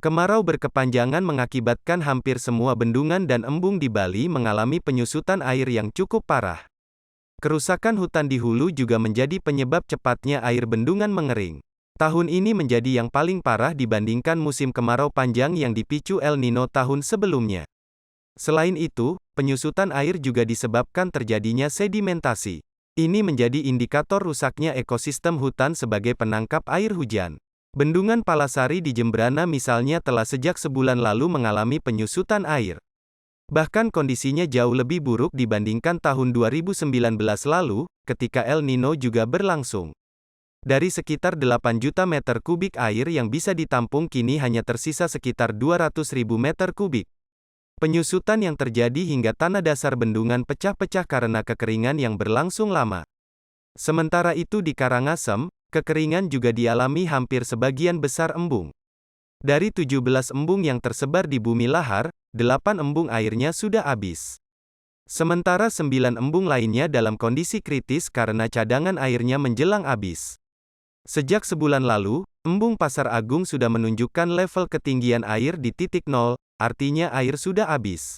Kemarau berkepanjangan mengakibatkan hampir semua bendungan dan embung di Bali mengalami penyusutan air yang cukup parah. Kerusakan hutan di hulu juga menjadi penyebab cepatnya air bendungan mengering. Tahun ini menjadi yang paling parah dibandingkan musim kemarau panjang yang dipicu El Nino tahun sebelumnya. Selain itu, penyusutan air juga disebabkan terjadinya sedimentasi. Ini menjadi indikator rusaknya ekosistem hutan sebagai penangkap air hujan. Bendungan Palasari di Jembrana misalnya telah sejak sebulan lalu mengalami penyusutan air. Bahkan kondisinya jauh lebih buruk dibandingkan tahun 2019 lalu, ketika El Nino juga berlangsung. Dari sekitar 8 juta meter kubik air yang bisa ditampung kini hanya tersisa sekitar 200.000 meter kubik. Penyusutan yang terjadi hingga tanah dasar bendungan pecah-pecah karena kekeringan yang berlangsung lama. Sementara itu di Karangasem, kekeringan juga dialami hampir sebagian besar embung. Dari 17 embung yang tersebar di Bumi Lahar, 8 embung airnya sudah habis. Sementara 9 embung lainnya dalam kondisi kritis karena cadangan airnya menjelang habis. Sejak sebulan lalu, embung Pasar Agung sudah menunjukkan level ketinggian air di titik nol, artinya air sudah habis.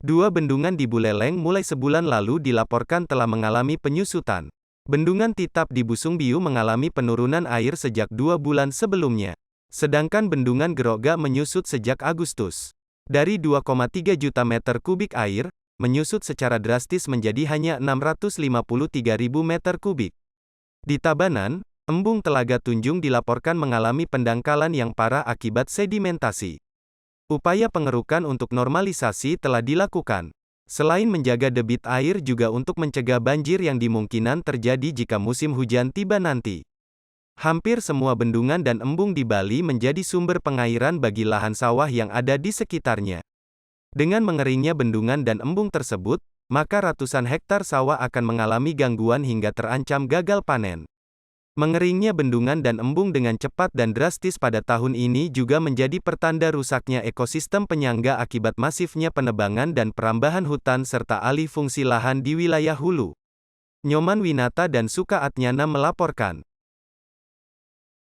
2 bendungan di Buleleng mulai sebulan lalu dilaporkan telah mengalami penyusutan. Bendungan Titap di Busungbiu mengalami penurunan air sejak 2 bulan sebelumnya. Sedangkan Bendungan Geroga menyusut sejak Agustus. Dari 2,3 juta meter kubik air, menyusut secara drastis menjadi hanya 653.000 meter kubik. Di Tabanan, embung Telaga Tunjung dilaporkan mengalami pendangkalan yang parah akibat sedimentasi. Upaya pengerukan untuk normalisasi telah dilakukan. Selain menjaga debit air juga untuk mencegah banjir yang dimungkinan terjadi jika musim hujan tiba nanti. Hampir semua bendungan dan embung di Bali menjadi sumber pengairan bagi lahan sawah yang ada di sekitarnya. Dengan mengeringnya bendungan dan embung tersebut, maka ratusan hektar sawah akan mengalami gangguan hingga terancam gagal panen. Mengeringnya bendungan dan embung dengan cepat dan drastis pada tahun ini juga menjadi pertanda rusaknya ekosistem penyangga akibat masifnya penebangan dan perambahan hutan serta alih fungsi lahan di wilayah hulu. Nyoman Winata dan Suka Atnyana melaporkan.